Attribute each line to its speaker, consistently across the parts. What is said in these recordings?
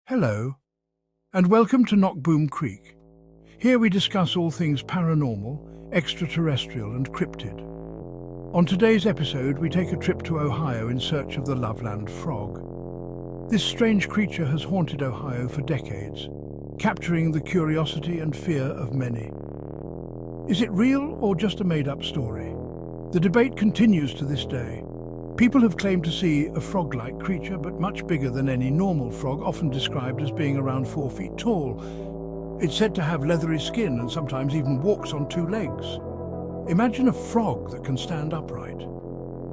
Speaker 1: Hello, and welcome to Knockboom Creek. Here we discuss all things paranormal, extraterrestrial and cryptid. On today's episode, we take a trip to Ohio in search of the Loveland frog. This strange creature has haunted Ohio for decades, capturing the curiosity and fear of many. Is it real or just a made-up story? The debate continues to this day. People have claimed to see a frog-like creature, but much bigger than any normal frog, often described as being around 4 feet tall. It's said to have leathery skin and sometimes even walks on 2 legs. Imagine a frog that can stand upright.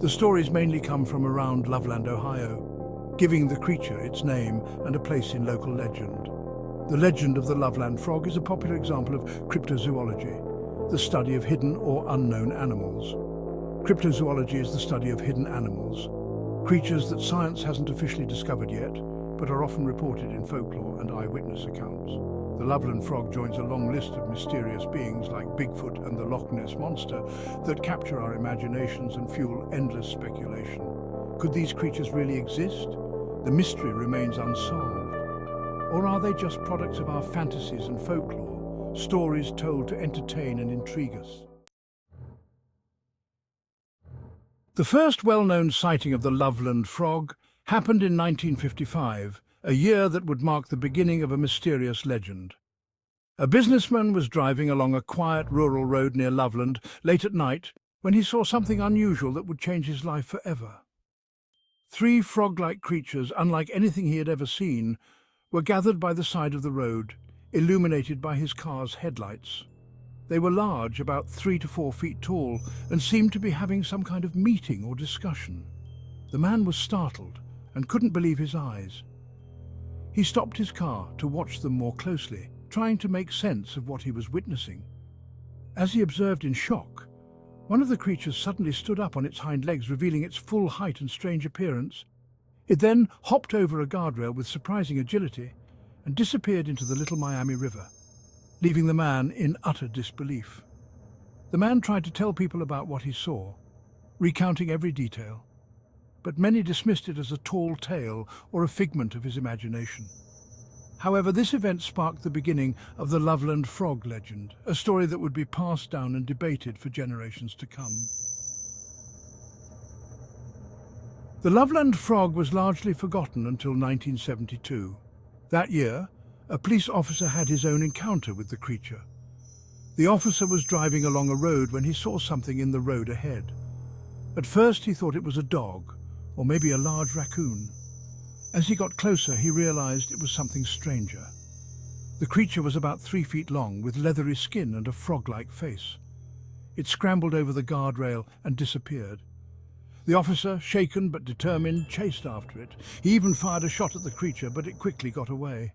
Speaker 1: The stories mainly come from around Loveland, Ohio, giving the creature its name and a place in local legend. The legend of the Loveland frog is a popular example of cryptozoology, the study of hidden or unknown animals. Cryptozoology is the study of hidden animals, creatures that science hasn't officially discovered yet, but are often reported in folklore and eyewitness accounts. The Loveland frog joins a long list of mysterious beings like Bigfoot and the Loch Ness Monster that capture our imaginations and fuel endless speculation. Could these creatures really exist? The mystery remains unsolved. Or are they just products of our fantasies and folklore, stories told to entertain and intrigue us? The first well-known sighting of the Loveland frog happened in 1955, a year that would mark the beginning of a mysterious legend. A businessman was driving along a quiet rural road near Loveland late at night when he saw something unusual that would change his life forever. 3 frog-like creatures, unlike anything he had ever seen, were gathered by the side of the road, illuminated by his car's headlights. They were large, about 3 to 4 feet tall, and seemed to be having some kind of meeting or discussion. The man was startled and couldn't believe his eyes. He stopped his car to watch them more closely, trying to make sense of what he was witnessing. As he observed in shock, one of the creatures suddenly stood up on its hind legs, revealing its full height and strange appearance. It then hopped over a guardrail with surprising agility and disappeared into the Little Miami River, leaving the man in utter disbelief. The man tried to tell people about what he saw, recounting every detail, but many dismissed it as a tall tale or a figment of his imagination. However, this event sparked the beginning of the Loveland frog legend, a story that would be passed down and debated for generations to come. The Loveland frog was largely forgotten until 1972. That year, a police officer had his own encounter with the creature. The officer was driving along a road when he saw something in the road ahead. At first he thought it was a dog, or maybe a large raccoon. As he got closer, he realized it was something stranger. The creature was about 3 feet long, with leathery skin and a frog-like face. It scrambled over the guardrail and disappeared. The officer, shaken but determined, chased after it. He even fired a shot at the creature, but it quickly got away.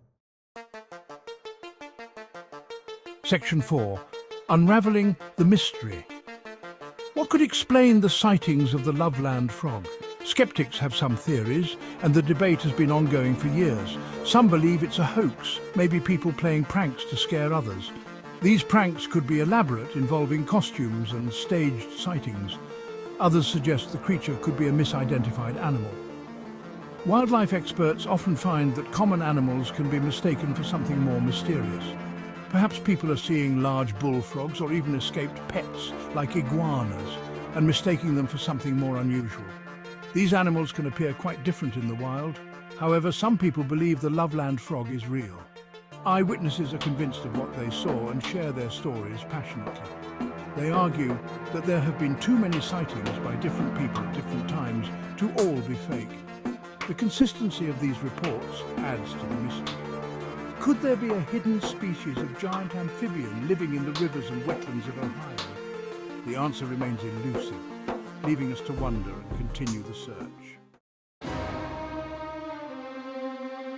Speaker 1: Section 4. Unraveling the mystery. What could explain the sightings of the Loveland frog? Skeptics have some theories, and the debate has been ongoing for years. Some believe it's a hoax, maybe people playing pranks to scare others. These pranks could be elaborate, involving costumes and staged sightings. Others suggest the creature could be a misidentified animal. Wildlife experts often find that common animals can be mistaken for something more mysterious. Perhaps people are seeing large bullfrogs or even escaped pets like iguanas and mistaking them for something more unusual. These animals can appear quite different in the wild. However, some people believe the Loveland frog is real. Eyewitnesses are convinced of what they saw and share their stories passionately. They argue that there have been too many sightings by different people at different times to all be fake. The consistency of these reports adds to the mystery. Could there be a hidden species of giant amphibian living in the rivers and wetlands of Ohio? The answer remains elusive, leaving us to wonder and continue the search.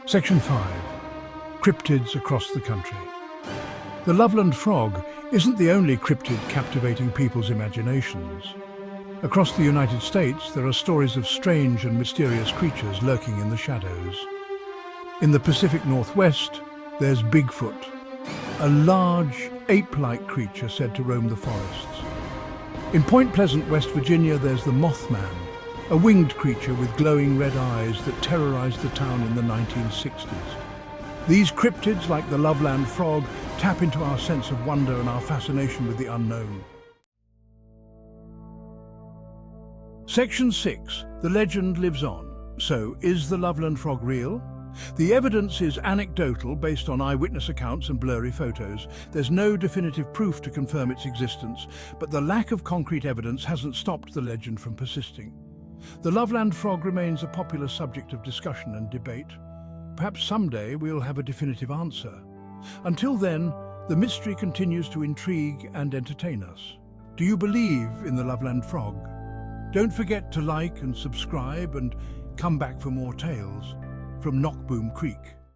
Speaker 1: Section 5. Cryptids across the country. The Loveland frog isn't the only cryptid captivating people's imaginations. Across the United States, there are stories of strange and mysterious creatures lurking in the shadows. In the Pacific Northwest, there's Bigfoot, a large, ape-like creature said to roam the forests. In Point Pleasant, West Virginia, there's the Mothman, a winged creature with glowing red eyes that terrorized the town in the 1960s. These cryptids, like the Loveland frog, tap into our sense of wonder and our fascination with the unknown. Section 6. The legend lives on. So, is the Loveland frog real? The evidence is anecdotal, based on eyewitness accounts and blurry photos. There's no definitive proof to confirm its existence, but the lack of concrete evidence hasn't stopped the legend from persisting. The Loveland frog remains a popular subject of discussion and debate. Perhaps someday we'll have a definitive answer. Until then, the mystery continues to intrigue and entertain us. Do you believe in the Loveland frog? Don't forget to like and subscribe and come back for more tales from Knockboom Creek.